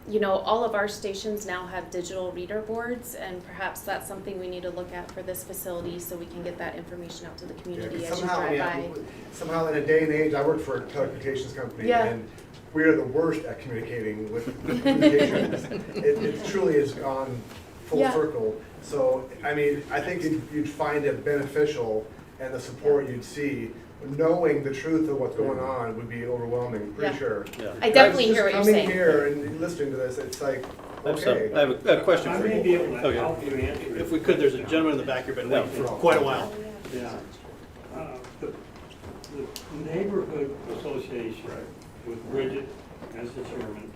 You know, all of our stations now have digital reader boards, and perhaps that's something we need to look at for this facility, so we can get that information out to the community as you drive by. Somehow in a day and age, I work for a telecommunications company, Yeah. and we are the worst at communicating with communications. It truly has gone full Yeah. circle. So, I mean, I think you'd find it beneficial and the support you'd see, knowing the truth of what's going on would be overwhelming, pretty Yeah. sure. Yeah. I definitely hear what you're Just saying. coming here and listening to this, it's like, I okay. have a question I for may you. be able to Okay. help you answer If it. we could, there's a gentleman in the back here been waiting for quite a while. Yeah. The neighborhood association with Bridget as the chairman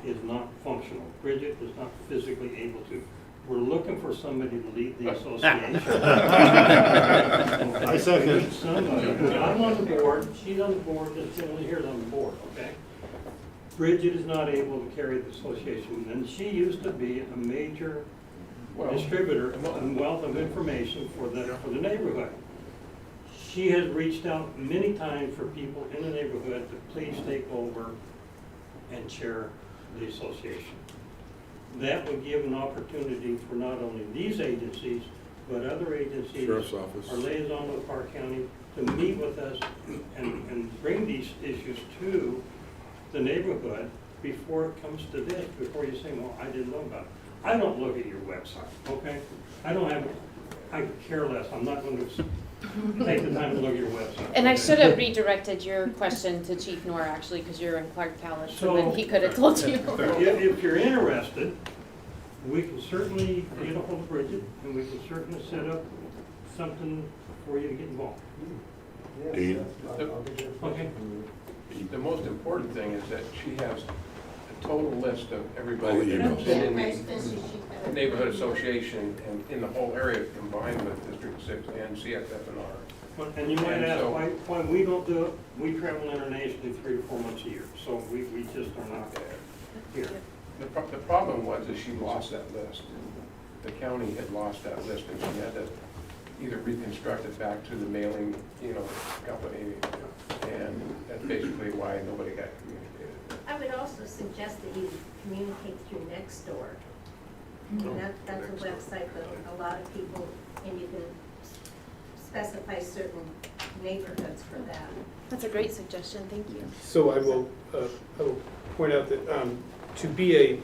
is not functional. Bridget is not physically able to. We're looking for somebody to lead the association. I second. We need somebody. I'm on the board, she's on the board, just only here's on the board, okay? Bridget is not able to carry the association, and she used to be a major distributor and wealth of information for the neighborhood. She has reached out many times for people in the neighborhood to please take over and chair the association. That would give an opportunity for not only these agencies, but other agencies. Sheriff's Office. Our liaison with Park County, to meet with us and bring these issues to the neighborhood before it comes to this, before you say, well, I didn't know about it. I don't look at your website, okay? I care less, I'm not going to take the time to look at your website. And I okay? should have redirected your question to Chief Noor, actually, because you're in Clark Palace, so then he could have told you. If you're interested, we can certainly get a hold of Bridget, and we can certainly set up something for you to get involved. Dean? Okay? The most important thing is that she has a total list of everybody All the that's emails. been in the neighborhood association and in the whole area combined with District 6 and CCFR. And you might And ask so- why we don't do it. We travel internationally 3 to 4 months a year, so we just are not here. The problem was that she lost that list. The county had lost that list, and she had to either reconstruct it back to the mailing, company, and that's basically why nobody got communicated. I would also suggest that you communicate through Nextdoor. And that's a website that a lot of people, and you can specify certain neighborhoods for that. That's a great suggestion, thank you. So I will point out that to be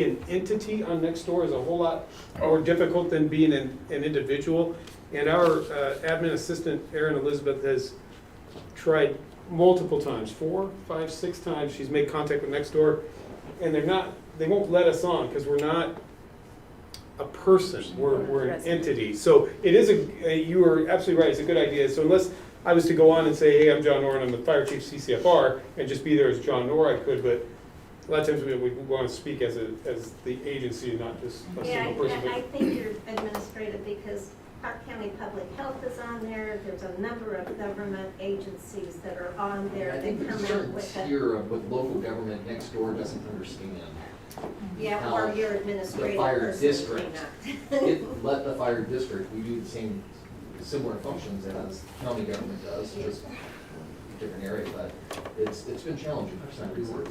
an entity on Nextdoor is a whole lot more difficult than being an individual. And our admin assistant, Erin Elizabeth, has tried multiple times, 4, 5, 6 times. She's made contact with Nextdoor, and they won't let us on because we're not a person, we're an entity. So it is you are absolutely right, it's a good idea. So unless I was to go on and say, hey, I'm John Noor and I'm the fire chief CCFR, and just be there as John Noor, I could, but a lot of times we want to speak as the agency, not just a single person. I think you're administrative because Park County Public Health is on there. There's a number of government agencies that are on there. I They think the come in concern with a, here with local government next door doesn't understand. yeah, or how your the administrative fire person may district, not. let the fire district, we do the same, similar functions as county government does, just a different area, but it's been challenging for some reason.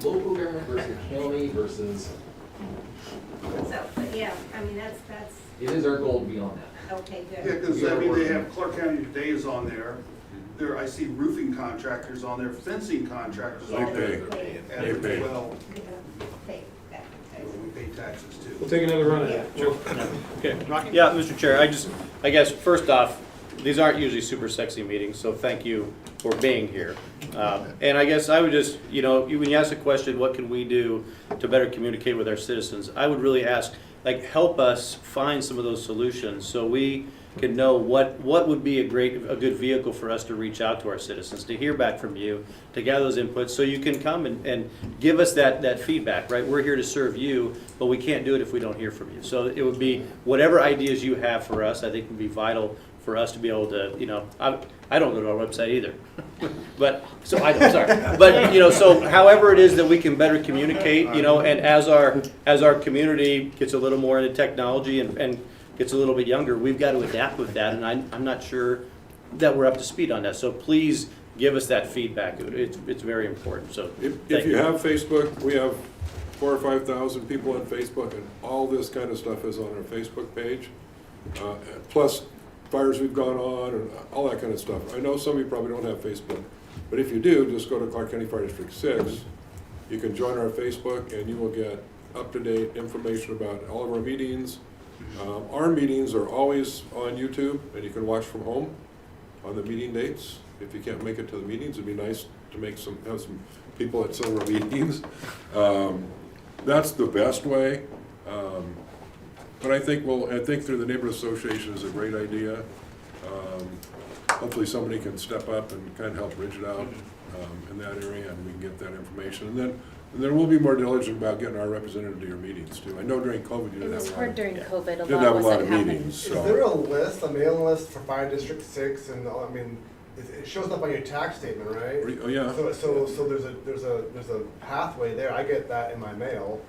Local government versus county versus, So, but yeah, I mean, that's, it is our goal to be on that. okay, Yeah, good. because We are I mean, they working. have Clark County Today is on there. There, I see roofing contractors on there, fencing contractors on there. As They pay. well, Okay, that- we pay taxes too. We'll take another run at it. Okay, yeah, Mr. Chair, I guess, first off, these aren't usually super sexy meetings, so thank you for being here. And I guess I would just, when you ask the question, what can we do to better communicate with our citizens? I would really ask, help us find some of those solutions so we can know what would be a good vehicle for us to reach out to our citizens, to hear back from you, to gather those inputs, so you can come and give us that feedback, right? We're here to serve you, but we can't do it if we don't hear from you. So it would be whatever ideas you have for us, I think would be vital for us to be able to, I don't go to our website either. But, so I don't, sorry. But, so however it is that we can better communicate, and as our community gets a little more into technology and gets a little bit younger, we've got to adapt with that, and I'm not sure that we're up to speed on that. So please give us that feedback. It's very important, so. If you have Facebook, we have 4,000 or 5,000 people on Facebook, and all this kind of stuff is on our Facebook page. Plus fires we've gone on and all that kind of stuff. I know some of you probably don't have Facebook, but if you do, just go to Clark County Fire District 6. You can join our Facebook and you will get up-to-date information about all of our meetings, Our meetings are always on YouTube, and you can watch from home on the meeting dates. If you can't make it to the meetings, it'd be nice to have some people at some of our meetings. That's the best way. But I think through the neighborhood association is a great idea. Hopefully somebody can step up and kind of help bridge it out in that area, and we can get that information. And then we'll be more diligent about getting our representative to your meetings too. I know during COVID you It didn't was have a lot hard of, during COVID, didn't have a lot of happening. meetings, Is there so. a list, a mailing list for Fire District 6, and, I mean, it shows up on your tax statement, right? Oh, yeah. So there's a pathway there, I get that in my mail,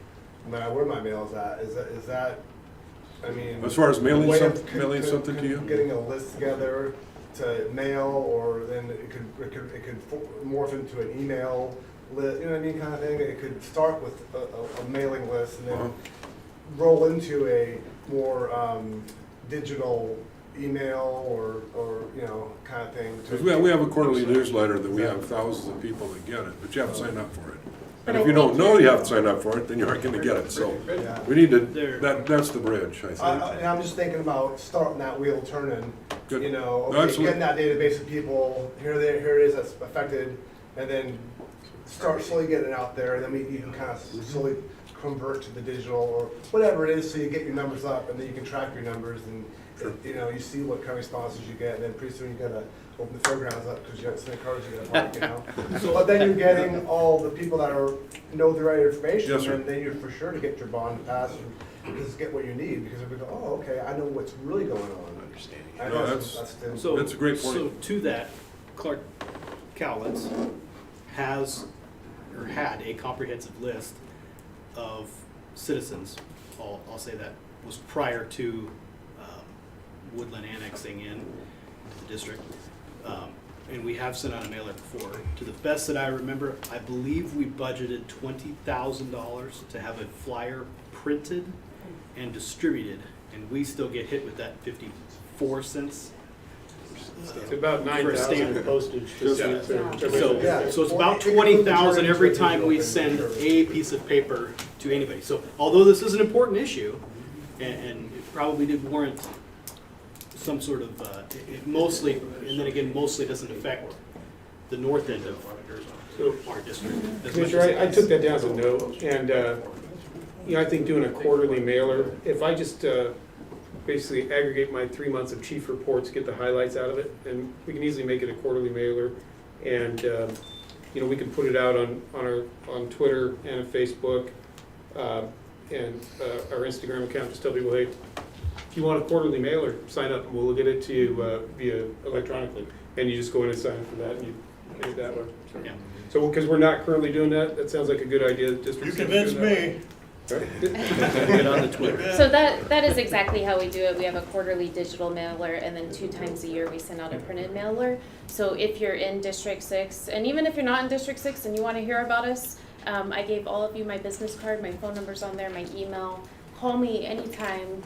no matter where my mail is at, is that, I mean. As far as mailing way of mailing something to you? Getting a list together to mail, or then it could morph into an email list, you know what I mean, kind of thing. It could start with a mailing list and then roll into a more digital email or you know, kind of thing. Because we have a quarterly newsletter that we have thousands of people that get it, but you have to sign up for it. But And if I you don't think- know you have to sign up for it, then you aren't gonna get it, so Yeah. we need to, that's the bridge, I think. And I'm just thinking about starting that wheel turning, Good. you know, No, okay, absolutely. getting that database of people, here it is that's affected, and then start slowly getting it out there, and then you can kind of slowly convert to the digital or whatever it is, so you get your numbers up, and then you can track your numbers, and you know, you see what kind of responses you get, and then pretty soon you gotta open the fairgrounds up because you got so many cars you gotta park, you know. But then you're getting all the people that know the right information, Yes, sir. and then you're for sure to get your bond passed and just get what you need, because if we go, oh, okay, I know what's really going on. Understanding. And No, that's So, That's a great point. So to that, Clark Cowlitz has, or had a comprehensive list of citizens, I'll say that, was prior to Woodland annexing in to the district. And we have sent out a mailer before. To the best that I remember, I believe we budgeted $20,000 to have a flyer printed and distributed, and we still get hit with that 54 cents. It's about For a 9,000 stamp. in postage. So, Yeah. so it's about 20,000 every time we send a piece of paper to anybody. So although this is an important issue, and it probably did warrant some sort of, it mostly, and then again, mostly doesn't affect the north end of our district. as much Commissioner, as it I does. took that down as a note, and, you know, I think doing a quarterly mailer, if I just basically aggregate my 3 months of chief reports, get the highlights out of it, and we can easily make it a quarterly mailer, and, you know, we can put it out on Twitter and Facebook, and our Instagram account, just tell people, hey, if you want a quarterly mailer, sign up, and we'll get it to you via electronically, and you just go in and sign up for that, and you make it that way. Yeah. So, because we're not currently doing that, that sounds like a good idea. You convinced me. Get on the Twitter. So that is exactly how we do it. We have a quarterly digital mailer, and then 2 times a year we send out a printed mailer. So if you're in District 6, and even if you're not in District 6 and you want to hear about us, I gave all of you my business card, my phone number's on there, my email. Call me anytime.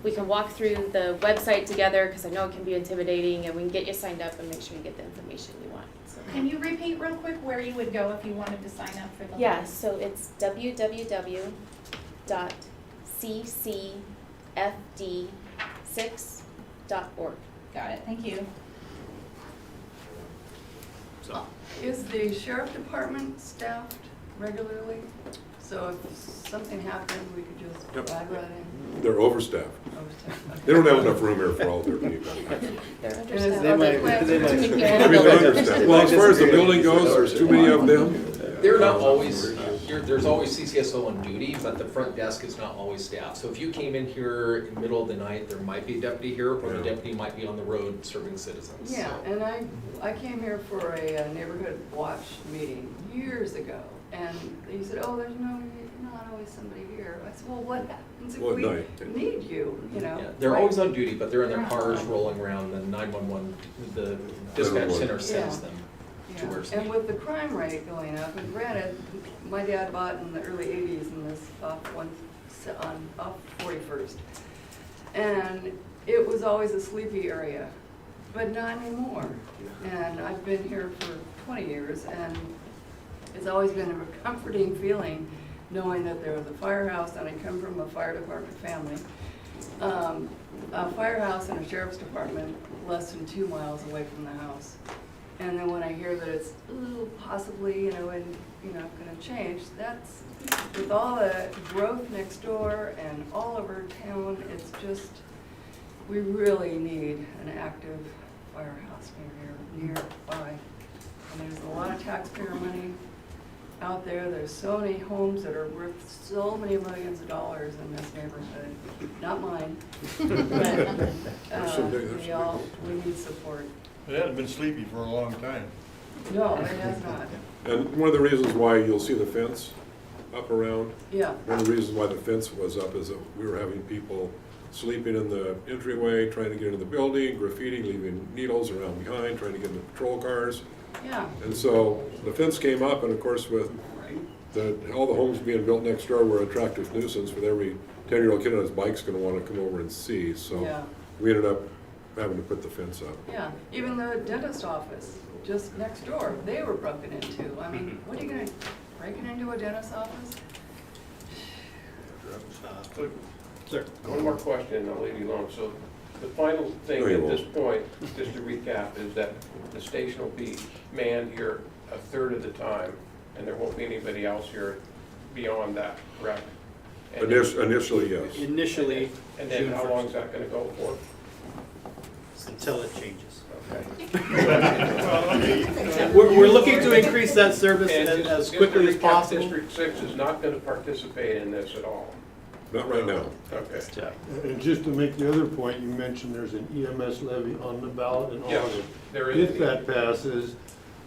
We can walk through the website together, because I know it can be intimidating, and we can get you signed up and make sure you get the information you want. So. Can you repeat real quick where you would go if you wanted to sign up for the? Yeah, so it's www.ccfd6.org. Got it, thank you. So, Is the sheriff department staffed regularly? So if something happened, we could just Yep. drive right in? They're overstaffed. Overstaffed. They don't have enough room here for all their people. They're And is- understaffed. are there plans they for might- too many I people? mean, they're understaffed. Well, as far as the building goes, there's too many of them. They're not always, there's always CCSO on duty, but the front desk is not always staffed. So if you came in here in the middle of the night, there might be a deputy here, or the deputy might be on the road serving citizens. Yeah, So- and I came here for a neighborhood watch meeting years ago, and he said, oh, there's not always somebody here. I said, well, what happens if Well, at we night. need you, you know? Yeah, they're always on duty, but they're in their cars rolling around, the 911, the dispatch center sends them to where it's And needed. with the crime rate going up, and granted, my dad bought in the early 80s in this off 41st. And it was always a sleepy area, but not anymore. And I've been here for 20 years, and it's always been a comforting feeling knowing that there was a firehouse, and I come from a fire department family. a firehouse and a sheriff's department less than 2 miles away from the house. And then when I hear that it's possibly, gonna change, that's, with all the growth next door and all over town, it's just, we really need an active firehouse nearby. And there's a lot of taxpayer money out there. There's so many homes that are worth so many millions of dollars in this neighborhood. Not mine, but we need support. It hasn't been sleepy for a long time. No, it has not. And one of the reasons why you'll see the fence up around, Yeah, one of the reasons why the fence was up is that we were having people sleeping in the entryway, trying to get into the building, graffiti, leaving needles around behind, trying to get in the patrol cars. yeah. And so the fence came up, and of course with all the homes being built next door were attractive nuisance with every 10-year-old kid on his bike's gonna wanna come over and see, so Yeah. we ended up having to put the fence up. Yeah, even the dentist office, just next door, they were broken into. I mean, what are you gonna, breaking into a dentist's office? Sir? One more question, and I'll leave you alone. So the final thing No, you at this won't. point, just to recap, is that the station will be manned here a third of the time, and there won't be anybody else here beyond that, correct? And then- Initially, yes. Initially, And then June how long is 1st, that gonna go for? until it changes. Okay. We're looking to increase that service And as just quickly to as recap, possible. District 6 is not gonna participate in this at all. Not right now. Okay. And just to make the other point, you mentioned there's an EMS levy on the ballot in Yes, August. there is. If that passes,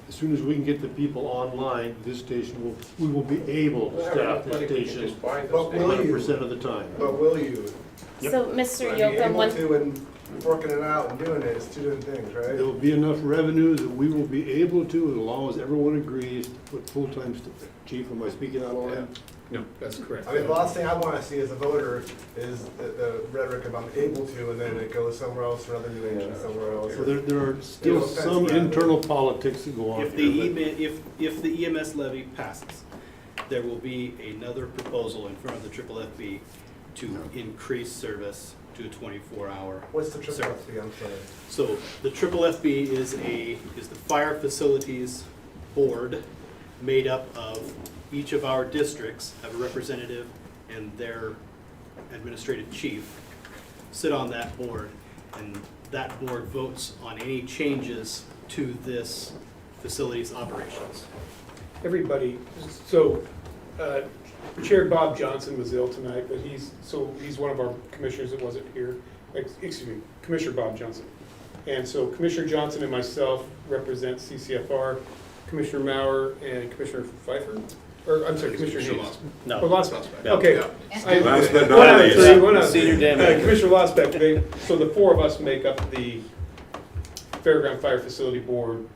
as soon as we can get the people online, this station we will be able to We'll have staff enough this money, we can station just buy this But will station. you? 100% of the time. But will you? Yep. So, Mr. Being Yocum, able one, to and working it out and doing it is two different things, right? There will be enough revenue that we will be able to, as long as everyone agrees, to put full-time, Chief, am I speaking out of line? No, that's correct. I mean, the last thing I want to see as a voter is the rhetoric of I'm able to, and then it goes somewhere else for other new agents somewhere else. So there are still offense, some but- internal politics that go on If here. if the EMS levy passes, there will be another proposal in front of the FFB to increase service to a 24-hour. What's the triple FB? I'm sorry. So the FFB is the Fire Facilities Board, made up of each of our districts have a representative and their administrative chief sit on that board, and that board votes on any changes to this facility's operations. Everybody, so Chair Bob Johnson was ill tonight, but he's one of our commissioners that wasn't here. Excuse me, Commissioner Bob Johnson. And so Commissioner Johnson and myself represent CCFR, Commissioner Maurer and Commissioner Pfeiffer, or I'm sorry, Commissioner Hayes. No. Oh, Losbeck, okay. Last but One not out of least. three, one out of Senior three. damage. Commissioner Losbeck, so the four of us make up the Fairground Fire Facility Board,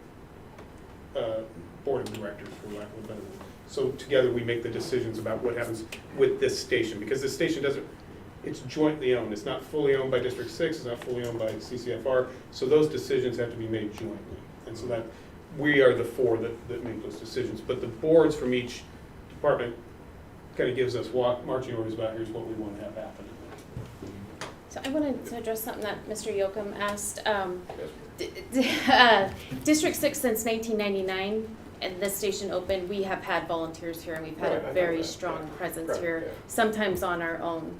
Board of Directors, for lack of a better word. So together we make the decisions about what happens with this station, because this station doesn't, it's jointly owned. It's not fully owned by District 6, it's not fully owned by CCFR, so those decisions have to be made jointly. And so that, we are the four that make those decisions, but the boards from each department kind of gives us marching orders about here's what we want to have happen. so I wanted to address something that Mr. Yocum asked. District 6 since 1999, and this station opened, we have had volunteers here, and we've had Right, I a know very that. strong presence Correct, here, yeah. sometimes on our own.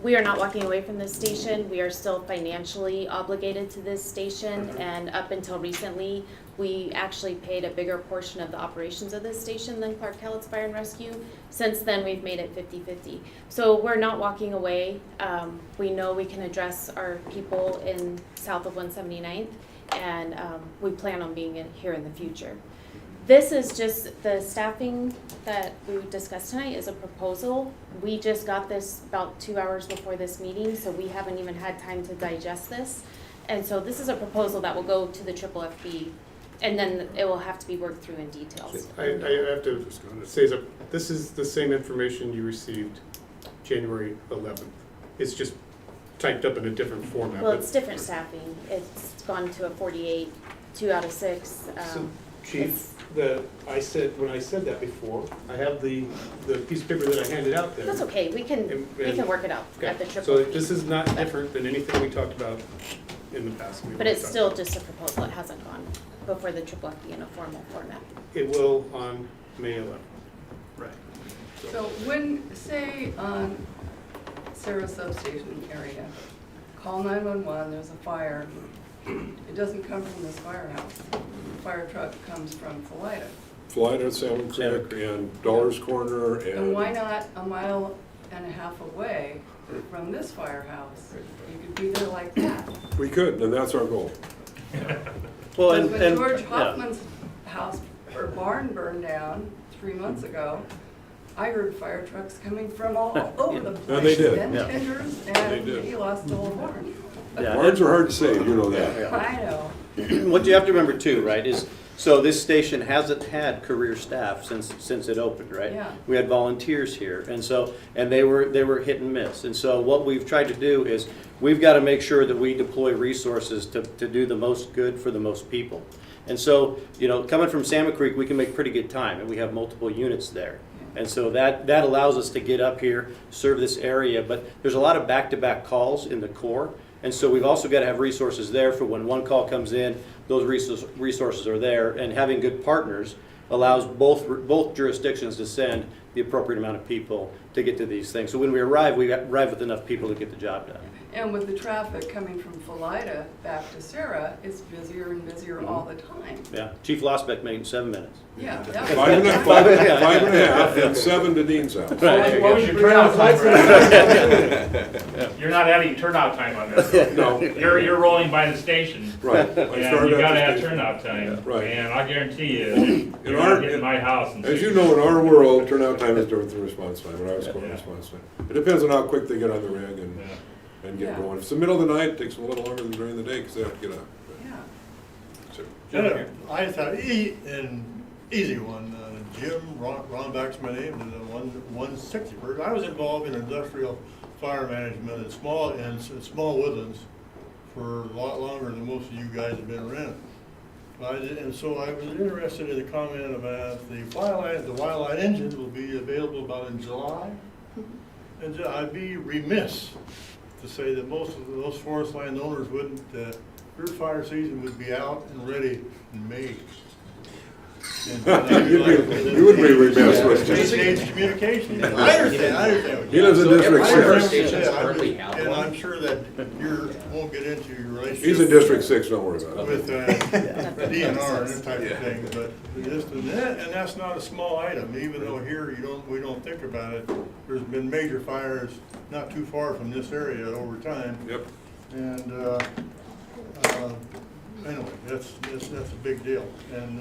We are not walking away from this station. We are still financially obligated to this station, and up until recently, we actually paid a bigger portion of the operations of this station than Clark Cowlitz Fire and Rescue. Since then, we've made it 50-50. So we're not walking away. We know we can address our people in south of 179th, and we plan on being here in the future. This is just the staffing that we discussed tonight is a proposal. We just got this about 2 hours before this meeting, so we haven't even had time to digest this. And so this is a proposal that will go to the FFB, and then it will have to be worked through in details. I have to say that this is the same information you received January 11th. It's just typed up in a different format. Well, but- it's different staffing. It's gone to a 48, 2 out of 6. Chief, I said, when I said that before, I have the piece of paper that I handed out there. That's okay, we can work it out Okay, at the triple. so this is not different than anything we talked about in the past. But it's still just a proposal, it hasn't gone before the triple FD in a formal format. It will on May 11th. Right. So when, say on Sarah substation area, call 911, there's a fire, it doesn't come from this firehouse. The fire truck comes from Felida. Felida, Salmon Creek, and Dollar's Corner, And why not a mile and a half away from this firehouse? You could be there like that. we could, and that's our goal. Well, Because when George yeah. Hoffman's house or barn burned down 3 months ago, I heard fire trucks coming from all over the place. And they did. And Yeah. tenders, They and did. he lost the whole barn. Yeah. Barns are hard to save, you know that. I know. What you have to remember too, right, is, so this station hasn't had career staff since it opened, right? Yeah. We had volunteers here, and so, and they were hit and miss. And so what we've tried to do is, we've got to make sure that we deploy resources to do the most good for the most people. And so, you know, coming from Salmon Creek, we can make pretty good time, and we have multiple units there. And so that allows us to get up here, serve this area, but there's a lot of back-to-back calls in the core. And so we've also got to have resources there for when one call comes in, those resources are there. And having good partners allows both jurisdictions to send the appropriate amount of people to get to these things. So when we arrive with enough people to get the job done. And with the traffic coming from Felida back to Sarah, it's busier and busier all the time. Yeah, Chief Losbeck made it in 7 minutes. Yeah. that 5 and a half, and 7 to Dean's house. What was your turnout time? You're not adding turnout time on this. No. You're rolling by the station. Right. And you gotta have turnout time. Right. And I guarantee you, you're not getting my house. As you know, in our world, turnout time is different than response time, when I was calling response time. It depends on how quick they get on the rig and get going. If it's the middle of the night, it takes them a little longer than during the day, because they have to get up. Yeah. I just have an easy one. Jim Ronback's my name, and 160. I was involved in industrial fire management in small woodlands for a lot longer than most of you guys have been around. And so I was interested in the comment about the wildlife engine will be available about in July. And I'd be remiss to say that most of those forest land owners wouldn't, their fire season would be out and ready in May. You would be remiss with Engage communication. I understand. He lives in District Every 6. stations currently have And one. I'm sure that you won't get into your relationship. He's in District 6, don't worry about it. With DNR and that type of thing, but and that's not a small item, even though here we don't think about it. There's been major fires not too far from this area over time. Yep. And anyway, that's a big deal. And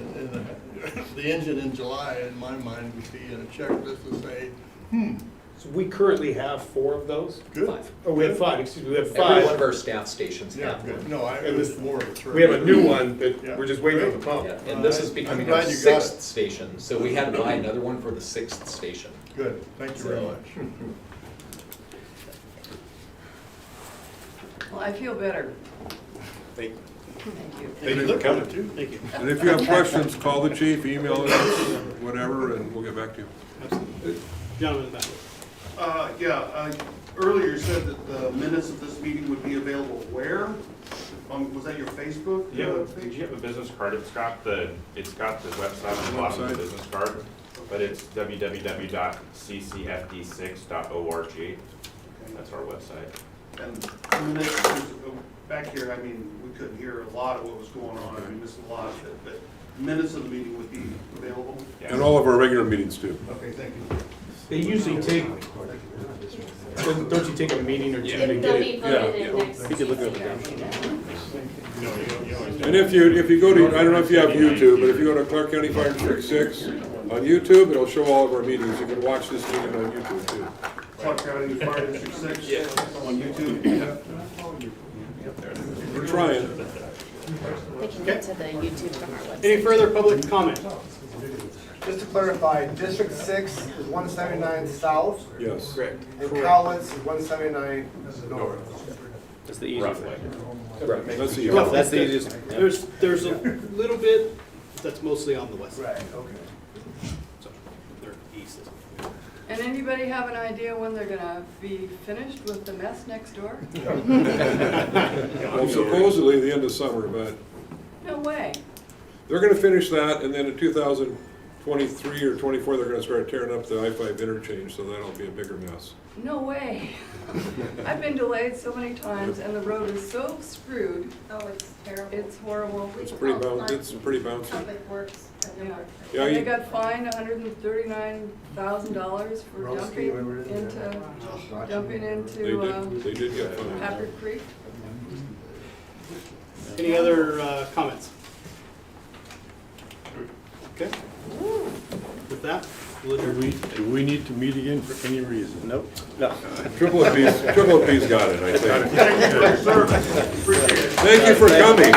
the engine in July, in my mind, would be in a checklist to say, So we currently have 4 of those? good. Oh, we have 5, excuse me, we have Every one 5. of our staff stations Yeah, have good. one. No, it was more of a term. We have a new one that Yeah. we're just waiting on the pump. Yeah, and this is becoming our glad you got 6th station, so we had to buy another one for the 6th station. Good, thank you very So- much. Well, I feel better. Thank you. Thank you for coming too. Thank you. And if you have questions, call the chief, email us, whatever, and we'll get back to you. Absolutely. Gentleman in the back. Earlier you said that the minutes of this meeting would be available where? Was that your Facebook page? You have a business card, it's got the website on the bottom of the business card, but it's www.ccfd6.org. That's our website. And the minutes, back here, I mean, we couldn't hear a lot of what was going on, we missed a lot of it, but minutes of the meeting would be available? And all of our regular meetings too. Okay, thank you. They usually take, don't you take a meeting or two to get They'll be it? voted in next We could look over And if you go to, I don't know if you have YouTube, but if you go to Clark County Fire District 6 on YouTube, it'll show all of our meetings. You can watch this meeting on YouTube too. Clark County Fire District 6 on YouTube? We're trying. They can get to the YouTube from our website. Any further public comment? Just to clarify, District 6 is 179 south, Yes. Correct. and Cowlitz is 179 north. That's the easy way. That's the Roughly. That's the easiest. There's a little bit That's mostly on the west side. Right, okay. So they're east. And anybody have an idea when they're gonna be finished with the mess next door? Well, supposedly the end of summer, but No way. they're gonna finish that, and then in 2023 or 24, they're gonna start tearing up the I-5 interchange, so that'll be a bigger mess. No way. I've been delayed so many times and the road is so screwed. Oh, it's terrible. It's horrible. It's pretty bouncy. Public Works, a number of Yeah, And they you- got fined $139,000 for Roski, whatever it is, dumping They into did, they did get fined. Patrick Creek. Any other comments? Okay. With that, we'll adjourn. Do we need to meet again for any reason? Nope, no. Triple P's got it, I think. Thank you for coming.